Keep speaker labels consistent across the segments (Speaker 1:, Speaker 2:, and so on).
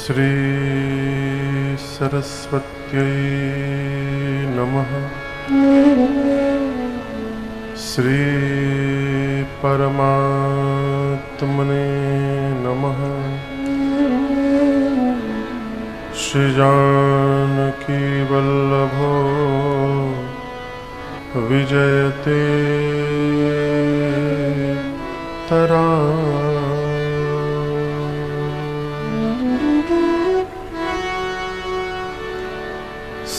Speaker 1: श्री सरस्वत्यै नमः। श्री परमात्मने नमः। श्री जानकी वल्लभो विजयते तरा।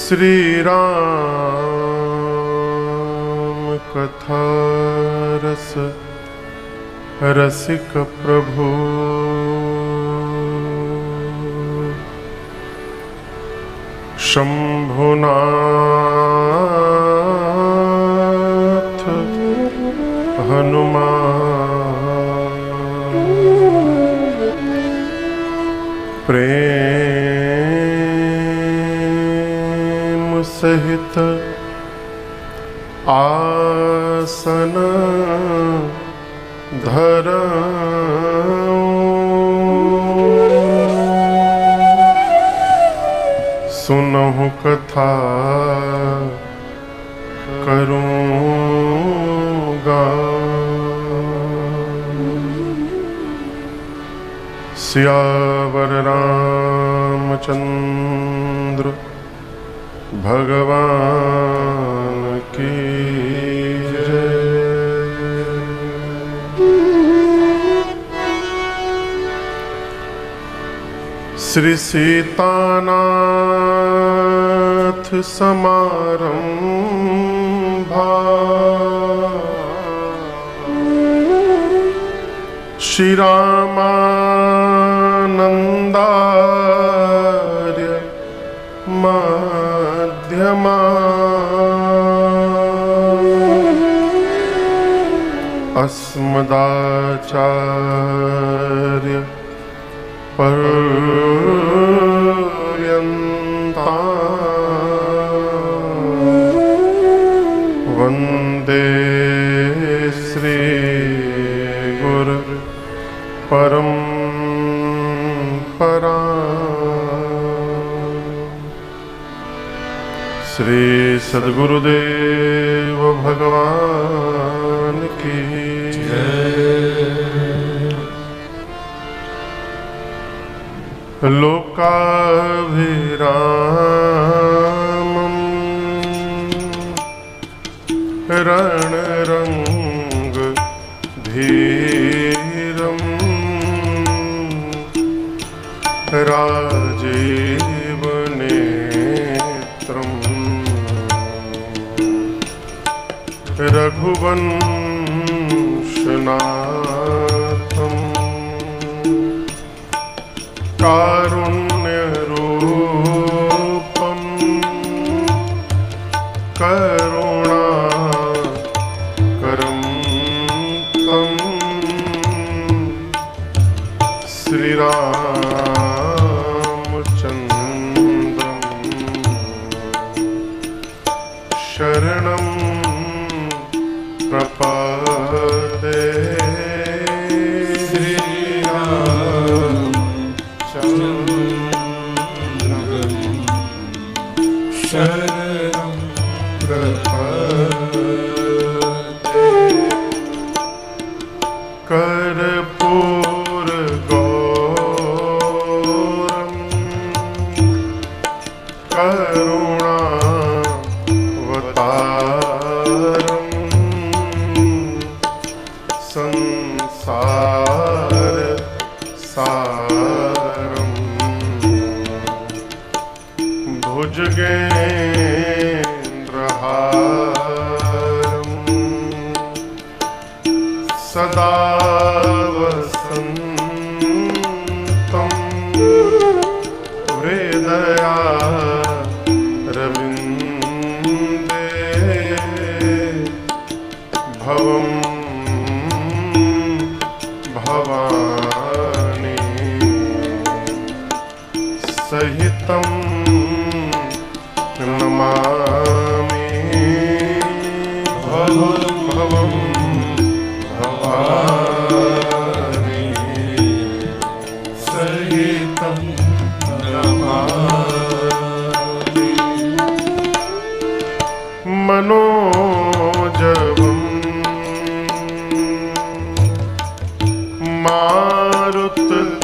Speaker 1: श्री राम कथा रस रसिक प्रभु। शंभुनाथ हनुमान प्रेम सहित आसन धरऊं। सुनहु कथा करूँगा। सियावर रामचंद्र भगवान की जय। श्री सीतानाथ समारंभा। श्री रामानंदार्य मध्यमा। अस्मदाचार्य पर्यन्ता। वन्दे श्री गुरु परंपरा। श्री सद्गुरुदेव भगवान की जय। लोकाभिरामं रणरंग धीरं राजीव नेत्रं रघुवंशनाथं कारुण्यरूपं करुणाकरं तं श्रीरामचन्द्रं शरणं प्रपद्ये। शरणं प्रपद्ये। कर्पूर गौरं करुणावतारं संसार सारं भुजगेन्द्रहारं सदा वसन्तं हृदयारविन्दे भवं भवानी सहितं नमामि। भवं भवं भवानी सहितं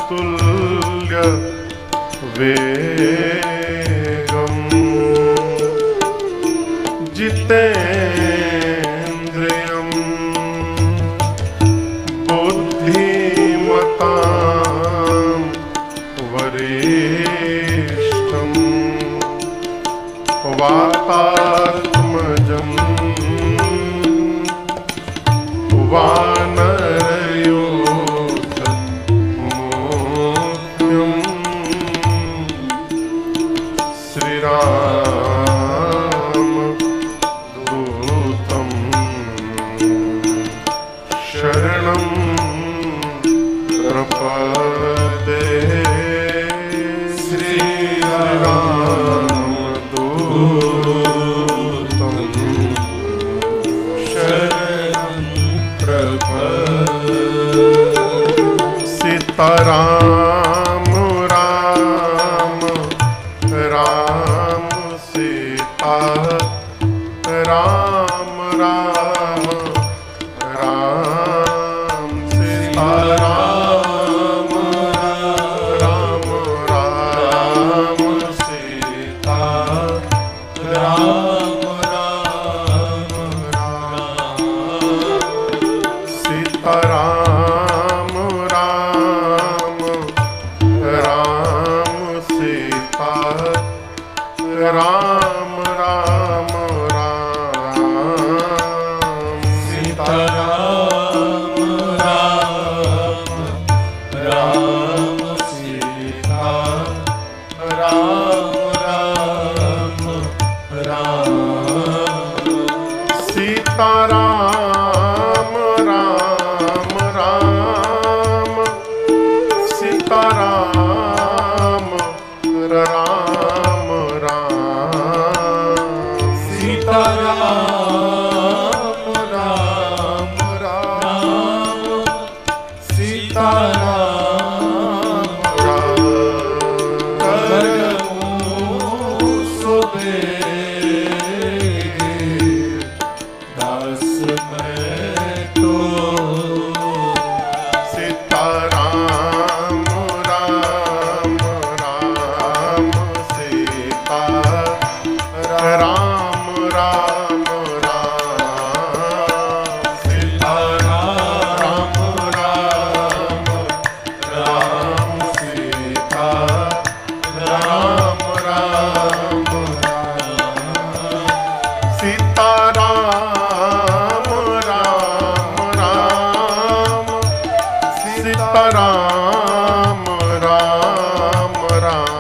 Speaker 1: तुल्य वेगम् जितेन्द्रियं बुद्धिमतां वरिष्ठम् वातात्मजम् वानरयोधमुख्यम् श्रीरामदूतं शरणं प्रपद्ये। श्रीरामदूतं शरणं प्रपद्ये। सीताराम राम राम सीता राम राम राम सीता राम राम राम सीता राम राम राम सीता राम राम राम सीता राम राम राम सीता राम राम राम सीता राम राम राम सीता राम राम राम सीता राम राम राम सीता राम राम राम सीता राम राम करमु सुबेगे दास मैं तो सीता राम राम राम सीता राम राम राम सीता राम राम राम सीता राम राम राम सीता राम राम राम सीता राम राम राम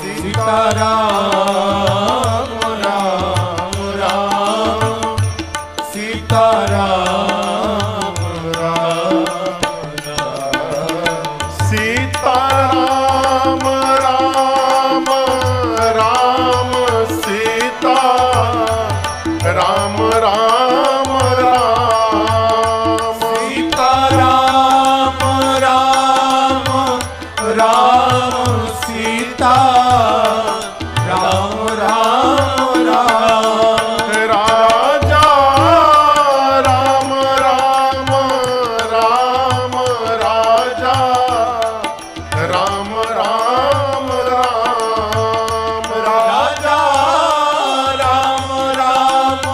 Speaker 1: सीता राम राम राम सीता राम राम सीता राम राम राम सीता राम राम राम सीता राम राम राम सीता राम राम राम राजा राम राम राम राजा राम राम राम राजा राम राम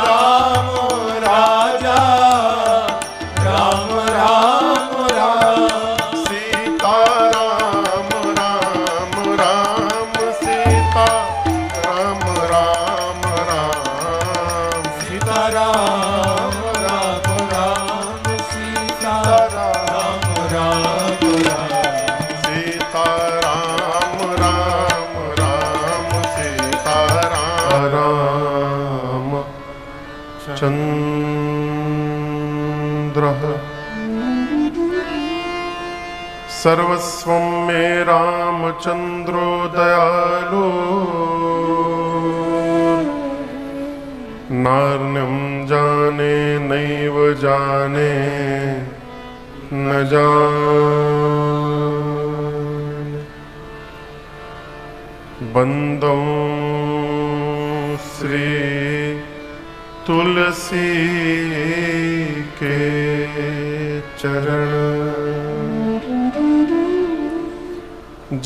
Speaker 1: राम राजा राम राम राम सीता राम राम राम सीता राम राम राम सीता राम राम राम सीता राम राम राम सीता राम राम राम सीता राम चंद्रः सर्वस्वं मे रामचंद्रो दयालु नार्यं जाने नैव जाने न जाने बंदो श्री तुलसी के चरण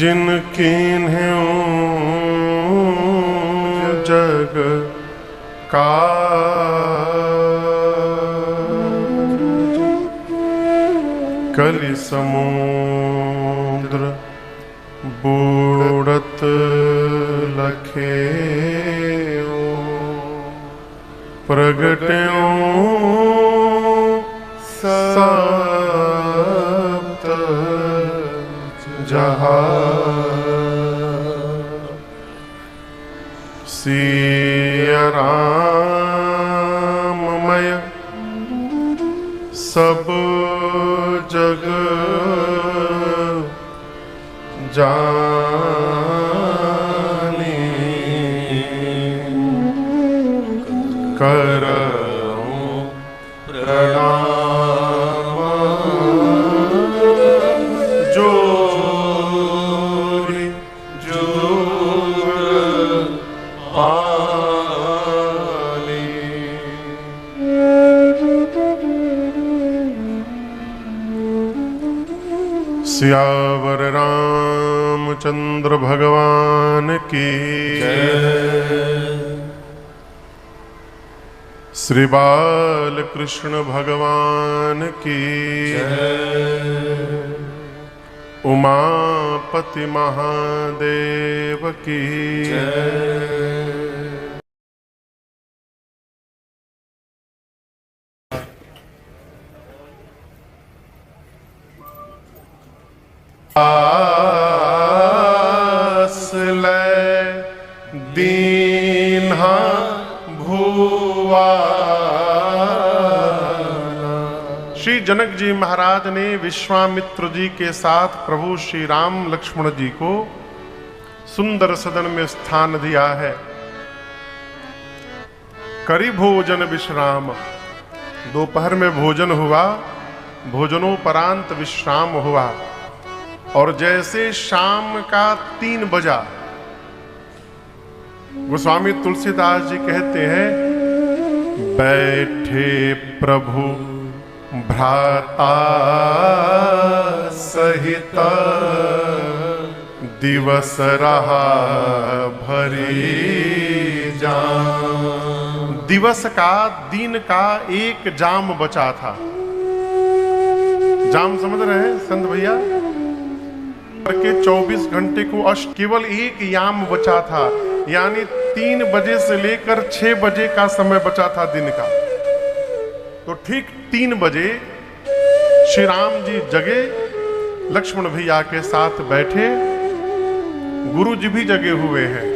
Speaker 1: जिनकीन्ह्यों जग काज कलि समुद्र बूढ़त लखे प्रगट्यों सप्त जहां सिया राममय सब जग जानी करऊं प्रणाम जोरी जुग पानी। सियावर रामचंद्र भगवान की श्री बाल कृष्ण भगवान की उमापति महादेव की आस ले दीन्हा भुवा। श्री जनक जी महाराज ने विश्वामित्र जी के साथ प्रभु श्री राम लक्ष्मण जी को सुंदर सदन में स्थान दिया है। करी भोजन विश्राम, दोपहर में भोजन हुआ, भोजनोपरांत विश्राम हुआ और जैसे शाम का 3 बजा गोस्वामी तुलसीदास जी कहते हैं, बैठे प्रभु भ्राता सहित दिवस रहा भरी जाम। दिवस का, दिन का 1 जाम बचा था। जाम समझ रहे हैं संत भैया? के 24 घंटे को केवल 1 याम बचा था, यानी 3 बजे से लेकर 6 बजे का समय बचा था दिन का। तो ठीक 3 बजे श्री राम जी जगे, लक्ष्मण भैया के साथ बैठे, गुरु जी भी जगे हुए हैं।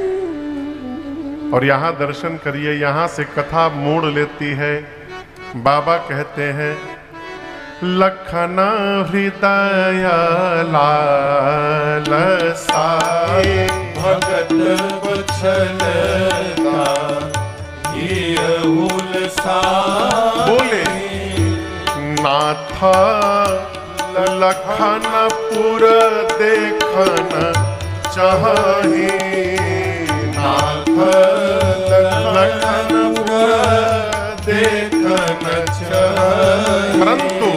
Speaker 1: और यहां दर्शन करिए, यहां से कथा मोड़ लेती है। बाबा कहते हैं, लखन हृदय लालसाए
Speaker 2: भगत बछलता
Speaker 1: बोले नाथ लखनपुर देखन चाहे। नाथ लखनपुर देखन चाहे, परंतु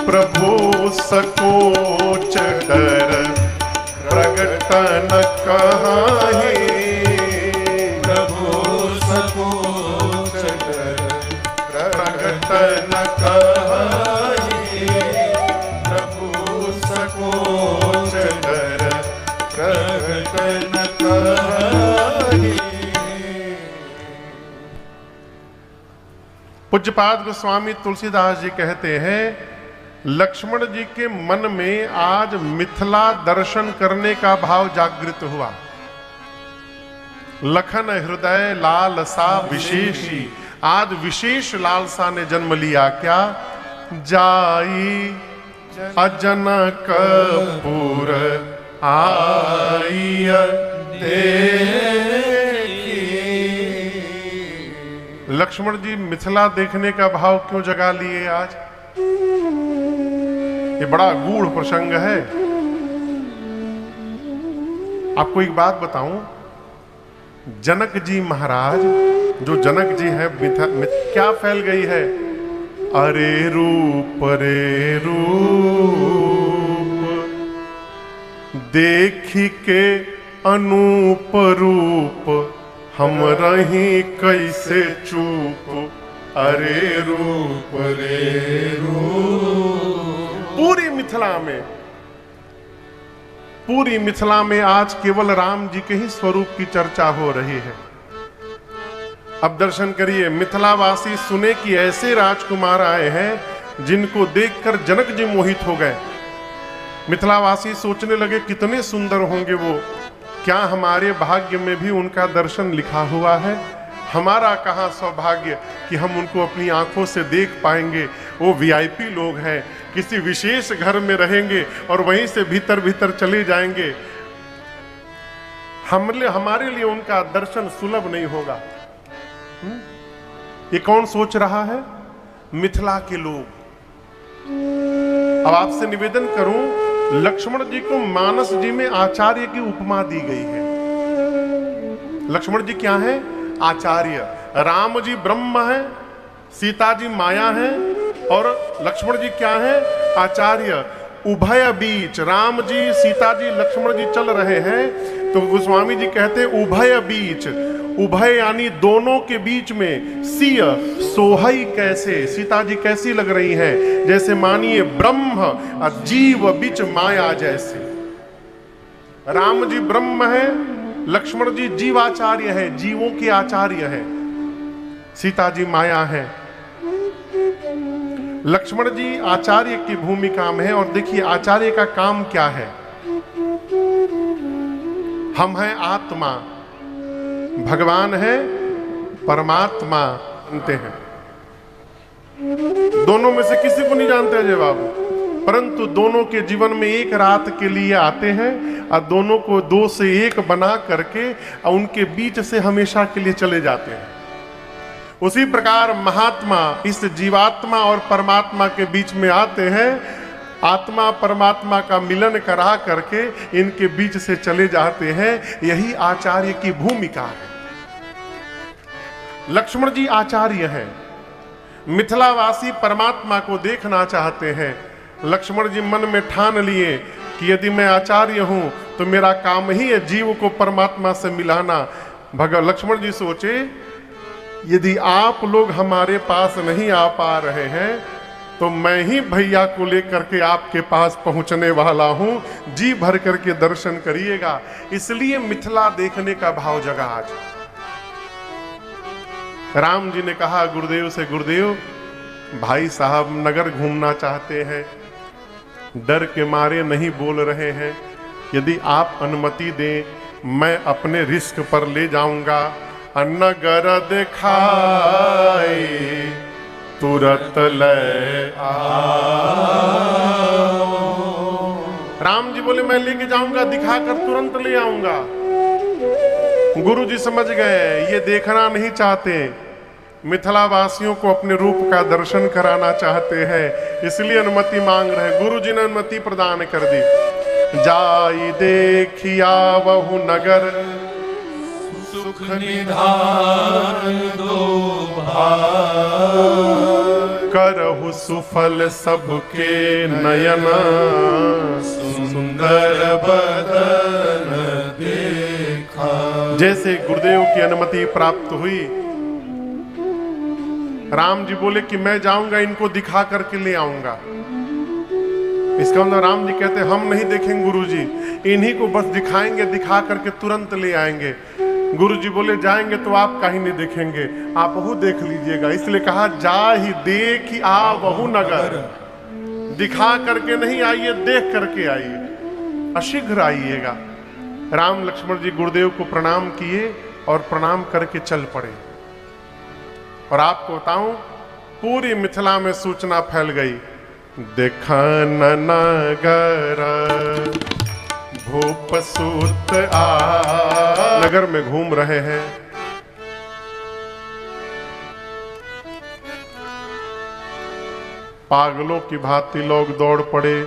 Speaker 1: प्रभु सकोच कर प्रगटन कहाहे।
Speaker 2: प्रभु सकोच कर
Speaker 1: प्रगटन कहाहे।
Speaker 2: प्रभु सकोच कर प्रगटन कहाहे।
Speaker 1: पूज्यपाद गोस्वामी तुलसीदास जी कहते हैं, लक्ष्मण जी के मन में आज मिथिला दर्शन करने का भाव जागृत हुआ। लखन हृदय लालसा विशेषी, आज विशेष लालसा ने जन्म लिया। क्या? जाई अजनकपुर आई देखी। लक्ष्मण जी मिथिला देखने का भाव क्यों जगा लिए आज? ये बड़ा गूढ़ प्रसंग है। आपको एक बात बताऊं, जनक जी महाराज, जो जनक जी है, क्या फैल गई है? अरे रूप देखी के अनूप रूप हम रही कैसे चूप, अरे रूप रे रूप। पूरी मिथिला में आज केवल राम जी के ही स्वरूप की चर्चा हो रही है। अब दर्शन करिए, मिथिलावासी सुने कि ऐसे राजकुमार आए हैं जिनको देखकर जनक जी मोहित हो गए। मिथिलावासी सोचने लगे कितने सुंदर होंगे वो, क्या हमारे भाग्य में भी उनका दर्शन लिखा हुआ है? हमारा कहाँ सौभाग्य कि हम उनको अपनी आंखों से देख पाएंगे। वो वीआईपी लोग हैं, किसी विशेष घर में रहेंगे और वहीं से भीतर भीतर चले जाएंगे। हमारे लिए उनका दर्शन सुलभ नहीं होगा। ये कौन सोच रहा है? मिथिला के लोग। अब आपसे निवेदन करूं, लक्ष्मण जी को मानस जी में आचार्य की उपमा दी गई है। लक्ष्मण जी क्या है? आचार्य। राम जी ब्रह्म है, सीता जी माया है, और लक्ष्मण जी क्या है? आचार्य। उभय बीच राम जी, सीता जी, लक्ष्मण जी चल रहे हैं तो गोस्वामी जी कहते हैं उभय बीच। उभय यानी दोनों के बीच में। सिय सोहई कैसे, सीता जी कैसी लग रही हैं? जैसे मानिए ब्रह्म और जीव बीच माया जैसे। राम जी ब्रह्म है, लक्ष्मण जी जीवाचार्य है, जीवों के आचार्य है, सीता जी माया है। लक्ष्मण जी आचार्य की भूमिका में है। और देखिए आचार्य का काम क्या है? हम हैं आत्मा, भगवान है परमात्मा, जानते हैं। दोनों में से किसी को नहीं जानते अजय बाबू, परंतु दोनों के जीवन में एक रात के लिए आते हैं और दोनों को दो से एक बना करके और उनके बीच से हमेशा के लिए चले जाते हैं। उसी प्रकार महात्मा इस जीवात्मा और परमात्मा के बीच में आते हैं, आत्मा परमात्मा का मिलन करा करके इनके बीच से चले जाते हैं। यही आचार्य की भूमिका है। लक्ष्मण जी आचार्य हैं, मिथिलावासी परमात्मा को देखना चाहते हैं। लक्ष्मण जी मन में ठान लिए कि यदि मैं आचार्य हूं तो मेरा काम ही है जीव को परमात्मा से मिलाना। लक्ष्मण जी सोचे यदि आप लोग हमारे पास नहीं आ पा रहे हैं तो मैं ही भैया को लेकर के आपके पास पहुंचने वाला हूं, जी भर करके दर्शन करिएगा। इसलिए मिथिला देखने का भाव जगा आज। राम जी ने कहा गुरुदेव से, गुरुदेव भाई साहब नगर घूमना चाहते हैं, डर के मारे नहीं बोल रहे हैं, यदि आप अनुमति दें मैं अपने रिस्क पर ले जाऊंगा। नगर दिखाए तुरंत ले आओ। राम जी बोले मैं लेके जाऊंगा, दिखाकर तुरंत ले आऊंगा। गुरु जी समझ गए ये देखना नहीं चाहते, मिथिला वासियों को अपने रूप का दर्शन कराना चाहते हैं, इसलिए अनुमति मांग रहे। गुरु जी ने अनुमति प्रदान कर दी। जाई देखिया बहु नगर,
Speaker 2: सुख निधान दो भाई,
Speaker 1: करहु सुफल सबके नयन,
Speaker 2: सुंदर बदन देखा।
Speaker 1: जैसे गुरुदेव की अनुमति प्राप्त हुई, राम जी बोले कि मैं जाऊंगा, इनको दिखा करके ले आऊंगा। इसका मतलब राम जी कहते हम नहीं देखेंगे गुरुजी, इन्हीं को बस दिखाएंगे, दिखा करके तुरंत ले आएंगे। गुरुजी बोले जाएंगे तो आप कहीं नहीं देखेंगे, आप वह देख लीजिएगा। इसलिए कहा जा ही देख ही आ बहु नगर, दिखा करके नहीं आइए, देख करके आइए, अशीघ्र आइएगा। राम लक्ष्मण जी गुरुदेव को प्रणाम किए और प्रणाम करके चल पड़े। और आपको बताऊं पूरी मिथिला में सूचना फैल गई, देखन नगर भूप सूत आ। नगर में घूम रहे हैं, पागलों की भांति लोग दौड़ पड़े,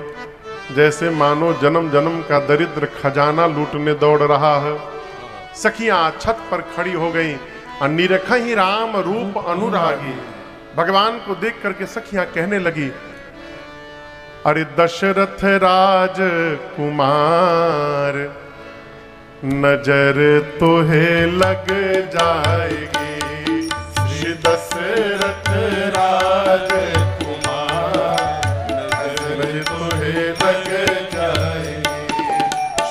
Speaker 1: जैसे मानो जन्म जन्म का दरिद्र खजाना लूटने दौड़ रहा है। सखियां छत पर खड़ी हो गई, निरख ही राम रूप अनुरागी। भगवान को देख करके सखियां कहने लगी, अरे दशरथ राज कुमार, नजर तोहे लग जाएगी। श्री दशरथ राज कुमार, नजर तोहे लग जाएगी।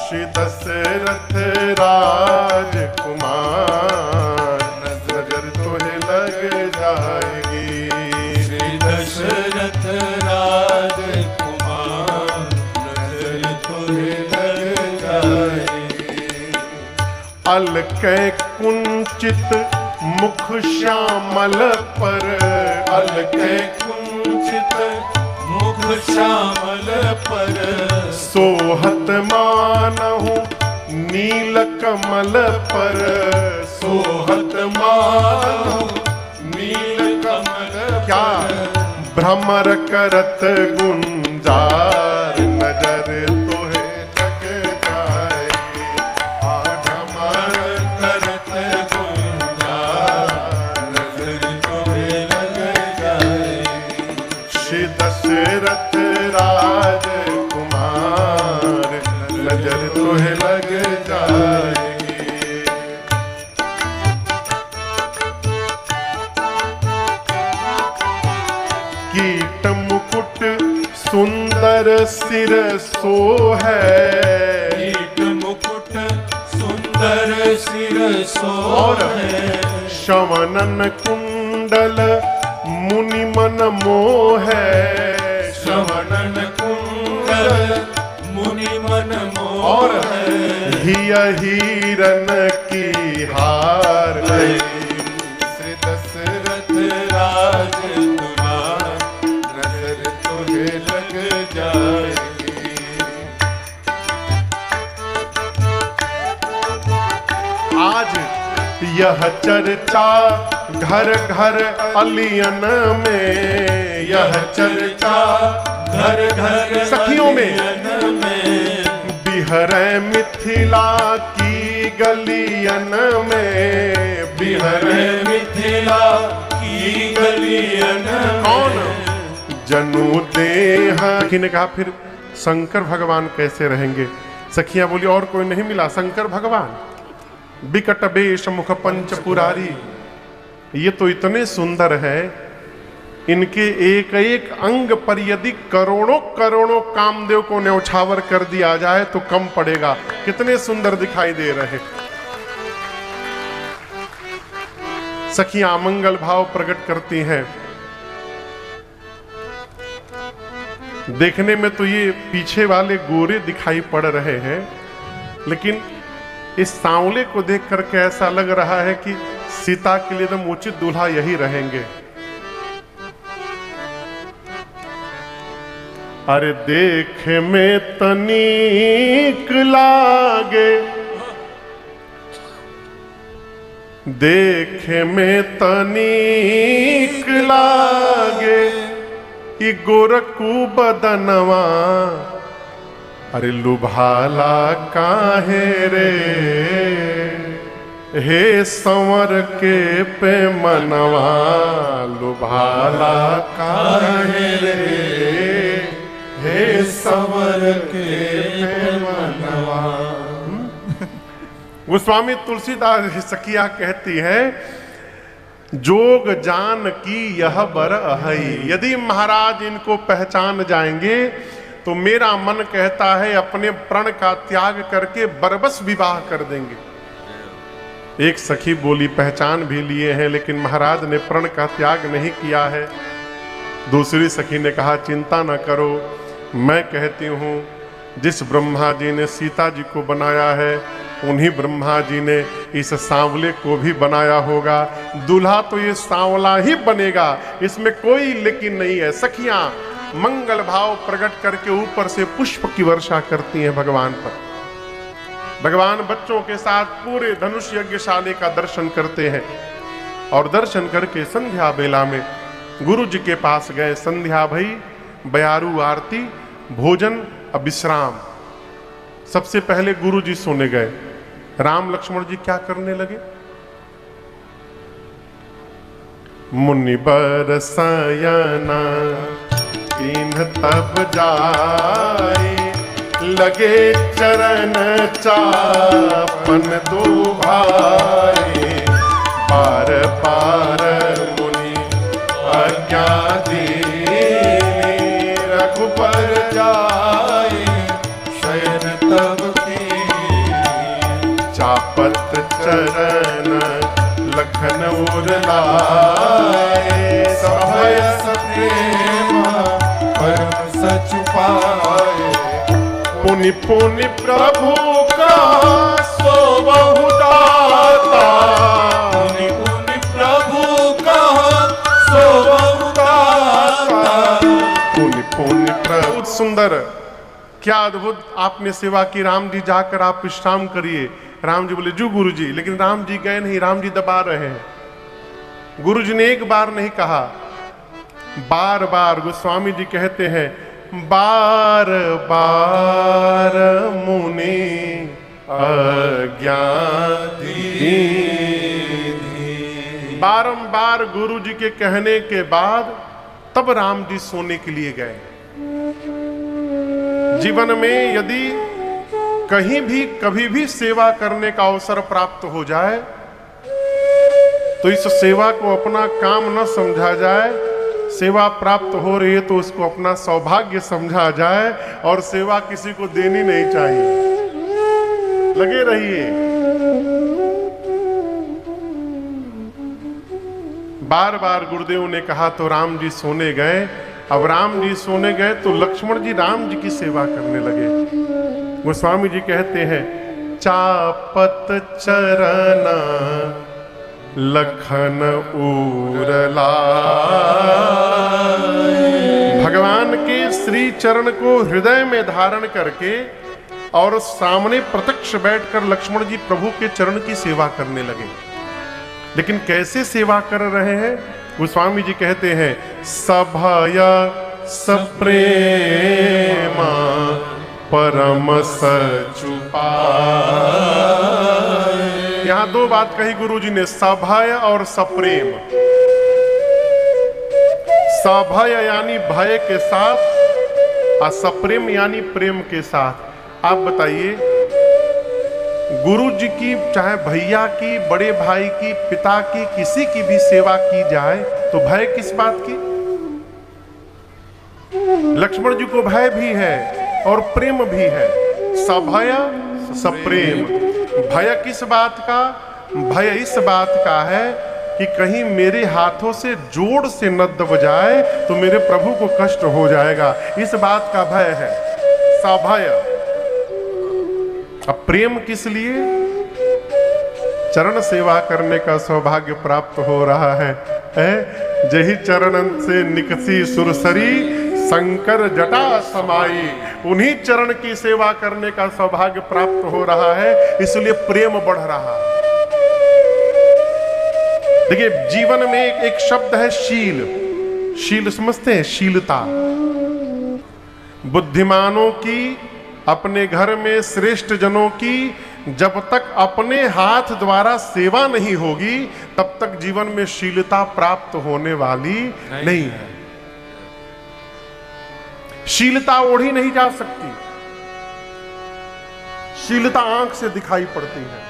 Speaker 1: श्री दशरथ राज कुमार, नजर तोहे लग जाएगी।
Speaker 2: श्री दशरथ राज कुमार, नजर तोहे लग जाएगी।
Speaker 1: अलकै कुंचित मुख श्यामल पर,
Speaker 2: अलकै कुंचित मुख श्यामल पर,
Speaker 1: सोहत मानहु नील कमल पर।
Speaker 2: सोहत मानहु नील कमल
Speaker 1: क्या भ्रमर करत गुंजार, नजर तोहे लग जाएगी।
Speaker 2: भ्रमर करत गुंजार, नजर तोहे लग जाएगी।
Speaker 1: श्री दशरथ राज कुमार, नजर तोहे लग जाएगी। कीट मुकुट सुंदर सिर सोहै,
Speaker 2: कीट मुकुट सुंदर सिर
Speaker 1: और
Speaker 2: सोहै।
Speaker 1: शवनन कुंडल मुनि मन मोहै।
Speaker 2: श्रवणन कुंडल मुनि मन
Speaker 1: और
Speaker 2: मोहै।
Speaker 1: हिय हीरन की हार,
Speaker 2: श्री दशरथ राज कुमार, नजर तोहे लग जाएगी।
Speaker 1: आज यह चर्चा घर घर अलियन में, यह चर्चा
Speaker 2: घर घर
Speaker 1: सखियों में,
Speaker 2: अलियन में।
Speaker 1: बिहरै मिथिला की गलियन में।
Speaker 2: बिहरै मिथिला की गलियन में।
Speaker 1: कौन? जनु देह। सखी ने कहा फिर शंकर भगवान कैसे रहेंगे? सखियां बोली और कोई नहीं मिला, शंकर भगवान। बिकट बेश मुख पंच पुरारी, ये तो इतने सुंदर है, इनके एक एक अंग पर यदि करोड़ों करोड़ों कामदेव को न्यौछावर कर दिया जाए तो कम पड़ेगा। कितने सुंदर दिखाई दे रहे। सखियां मंगल भाव प्रकट करती हैं। देखने में तो ये पीछे वाले गोरे दिखाई पड़ रहे हैं, लेकिन इस सांवले को देख करके ऐसा लग रहा है कि सीता के लिए एकदम उचित दूल्हा यही रहेंगे। अरे देखे में तनिक लागे, देखे में तनिक लागे, ई गोरखू बदनवा, अरे लुभाला काहे रे, हे संवर के पे मनवा, लुभाला काहे रे, हे संवर के पे मनवा। गोस्वामी तुलसीदास सखिया कहती है, जोग जान की यह बर अहई। यदि महाराज इनको पहचान जाएंगे तो मेरा मन कहता है अपने प्रण का त्याग करके बरबस विवाह कर देंगे। एक सखी बोली पहचान भी लिए हैं लेकिन महाराज ने प्रण का त्याग नहीं किया है। दूसरी सखी ने कहा चिंता न करो, मैं कहती हूँ जिस ब्रह्मा जी ने सीता जी को बनाया है उन्हीं ब्रह्मा जी ने इस सांवले को भी बनाया होगा। दूल्हा तो ये सांवला ही बनेगा, इसमें कोई लेकिन नहीं है। सखियां मंगल भाव प्रकट करके ऊपर से पुष्प की वर्षा करती हैं भगवान पर। भगवान बच्चों के साथ पूरे धनुष यज्ञशाले का दर्शन करते हैं और दर्शन करके संध्या बेला में गुरु जी के पास गए। संध्या भई, बयारू आरती, भोजन, अब विश्राम। सबसे पहले गुरु जी सोने गए। राम लक्ष्मण जी क्या करने लगे? मुनि बर सयना कीन्ह तब जाए, लगे चरण चापन दो भाई। पार पार मुनि आज्ञा दीनी, रघुबर जाए शयन तब की। चापत चरण लखन उर लाए, सभय सप्रेम परम सच पाए। पुनि पुनि प्रभु का सो बहु दाता,
Speaker 2: पुनि पुनि प्रभु का सो बहु दाता।
Speaker 1: पुनि पुनि प्रभु। सुंदर, क्या अद्भुत आपने सेवा की। राम जी जाकर आप विश्राम करिए। राम जी बोले जू गुरु जी, लेकिन राम जी गए नहीं, राम जी दबा रहे हैं। गुरु जी ने एक बार नहीं कहा, बार बार। गोस्वामी जी कहते हैं बार बार मुनि आज्ञा दीनी। बारंबार गुरु जी के कहने के बाद तब राम जी सोने के लिए गए। जीवन में यदि कहीं भी कभी भी सेवा करने का अवसर प्राप्त हो जाए तो इस सेवा को अपना काम न समझा जाए। सेवा प्राप्त हो रही है तो उसको अपना सौभाग्य समझा जाए, और सेवा किसी को देनी नहीं चाहिए। लगे रहिए। बार बार गुरुदेव ने कहा तो राम जी सोने गए। अब राम जी सोने गए तो लक्ष्मण जी राम जी की सेवा करने लगे। गोस्वामी जी कहते हैं चापत चरण लखन उरलाए। भगवान के श्री चरण को हृदय में धारण करके और सामने प्रत्यक्ष बैठकर लक्ष्मण जी प्रभु के चरण की सेवा करने लगे। लेकिन कैसे सेवा कर रहे हैं? गोस्वामी जी कहते हैं सभय सप्रेमा परम सचु पाए। यहां दो बात कही गुरु जी ने, सभय और सप्रेम। सभय यानी भय के साथ और सप्रेम यानी प्रेम के साथ। आप बताइए, गुरु जी की, चाहे भैया की, बड़े भाई की, पिता की, किसी की भी सेवा की जाए तो भय किस बात की? लक्ष्मण जी को भय भी है और प्रेम भी है। सभय सप्रेम। भय किस बात का? भय इस बात का है कि कहीं मेरे हाथों से जोड़ से न दब जाए तो मेरे प्रभु को कष्ट हो जाएगा, इस बात का भय है सभय। अब प्रेम किस लिए? चरण सेवा करने का सौभाग्य प्राप्त हो रहा है। जही चरणन से निकसी सुरसरी, शंकर जटा समाई। उन्हीं चरण की सेवा करने का सौभाग्य प्राप्त हो रहा है, इसलिए प्रेम बढ़ रहा है। देखिए, जीवन में एक शब्द है शील। शील समझते हैं? शीलता। बुद्धिमानों की, अपने घर में श्रेष्ठ जनों की जब तक अपने हाथ द्वारा सेवा नहीं होगी तब तक जीवन में शीलता प्राप्त होने वाली नहीं है। शीलता ओढ़ी नहीं जा सकती। शीलता आंख से दिखाई पड़ती है।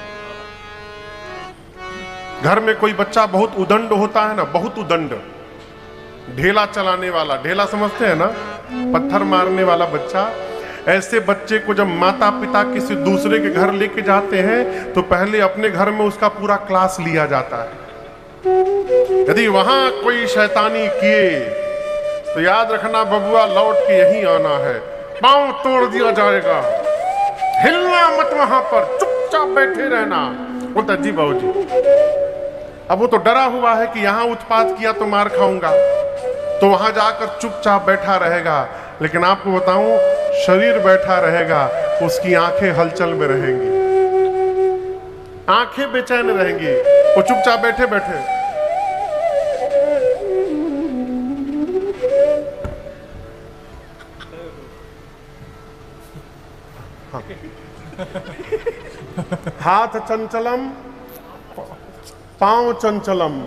Speaker 1: घर में कोई बच्चा बहुत उदंड होता है ना, बहुत उदंड, ढेला चलाने वाला, ढेला समझते हैं ना, पत्थर मारने वाला बच्चा। ऐसे बच्चे को जब माता पिता किसी दूसरे के घर लेके जाते हैं तो पहले अपने घर में उसका पूरा क्लास लिया जाता है। यदि वहां कोई शैतानी किए तो याद रखना बबुआ, लौट के यहीं आना है, पांव तोड़ दिया जाएगा, हिलना मत, वहां पर चुपचाप बैठे रहना। बोलता जी बाबूजी। अब वो तो डरा हुआ है कि यहां उत्पात किया तो मार खाऊंगा, तो वहां जाकर चुपचाप बैठा रहेगा। लेकिन आपको बताऊं, शरीर बैठा रहेगा, उसकी आंखें हलचल में रहेंगी, आंखें बेचैन रहेंगी, वो चुपचाप बैठे बैठे। हाँ। हाथ चंचलम पांव चंचलम,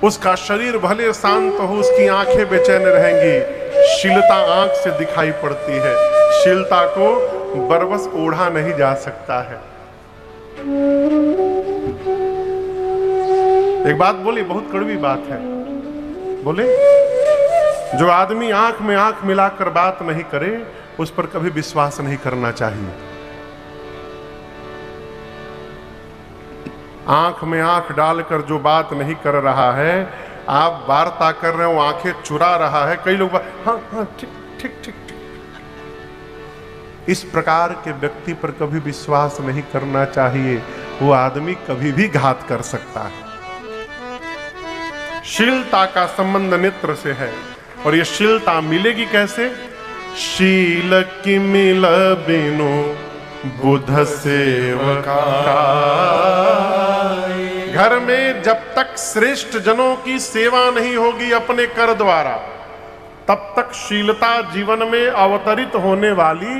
Speaker 1: उसका शरीर भले शांत हो, उसकी आंखें बेचैन रहेंगी। शीलता आंख से दिखाई पड़ती है। शीलता को बरबस ओढ़ा नहीं जा सकता है। एक बात बोली, बहुत कड़वी बात है। बोले, जो आदमी आंख में आंख मिलाकर बात नहीं करे, उस पर कभी विश्वास नहीं करना चाहिए। आंख में आंख डालकर जो बात नहीं कर रहा है, आप वार्ता कर रहे हो, आंखें चुरा रहा है। कई लोग हाँ हाँ ठीक ठीक ठीक ठीक, इस प्रकार के व्यक्ति पर कभी विश्वास नहीं करना चाहिए। वो आदमी कभी भी घात कर सकता है। शीलता का संबंध नेत्र से है, और ये शीलता मिलेगी कैसे? शील की मिल बिनु बुध सेवका। घर में जब तक श्रेष्ठ जनों की सेवा नहीं होगी अपने कर द्वारा, तब तक शीलता जीवन में अवतरित होने वाली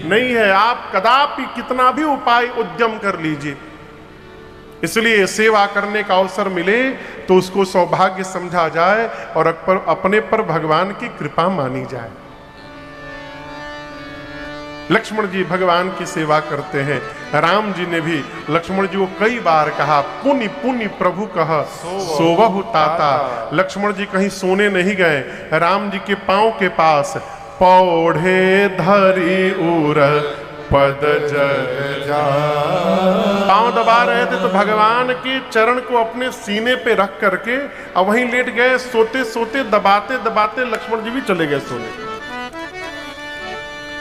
Speaker 1: नहीं है। आप कदापि कितना भी उपाय उद्यम कर लीजिए, इसलिए सेवा करने का अवसर मिले तो उसको सौभाग्य समझा जाए और अपने पर भगवान की कृपा मानी जाए। लक्ष्मण जी भगवान की सेवा करते हैं। राम जी ने भी लक्ष्मण जी को कई बार कहा, पुनि पुनि प्रभु कह सोवहु ताता। लक्ष्मण जी कहीं सोने नहीं गए, राम जी के पांव के पास पौढ़े धरी उर पद जग जा। पांव दबा रहे थे तो भगवान के चरण को अपने सीने पे रख करके अब वहीं लेट गए। सोते सोते दबाते दबाते लक्ष्मण जी भी चले गए सोने।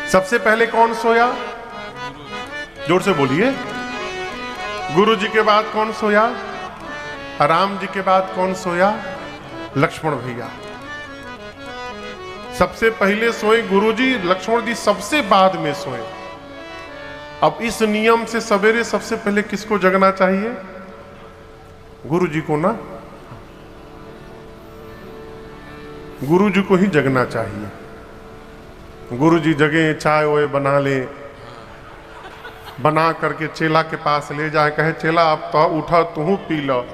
Speaker 1: सबसे पहले कौन सोया? जोर से बोलिए। गुरु जी के बाद कौन सोया? राम जी के बाद कौन सोया? लक्ष्मण भैया। सबसे पहले सोए गुरु जी, लक्ष्मण जी सबसे बाद में सोए। अब इस नियम से सवेरे सबसे पहले किसको जगना चाहिए? गुरु जी को ना, गुरु जी को ही जगना चाहिए। गुरु जी जगे, चाय वाय बना ले, बना करके चेला के पास ले जाए, कहे चेला अब तो उठा तू पी लो,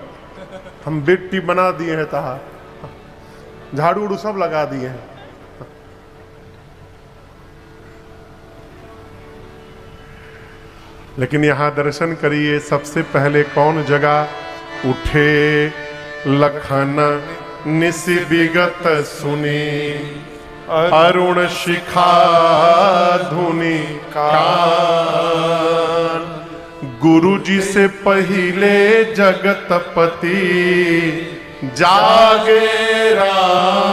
Speaker 1: हम बेटी बना दिए हैं, तहा झाड़ू उड़ू सब लगा दिए हैं। लेकिन यहां दर्शन करिए, सबसे पहले कौन जगा? उठे लखन निस विगत सुनी, अरुण शिखा धुनि कान। गुरु जी से पहले जगतपति जागे राम।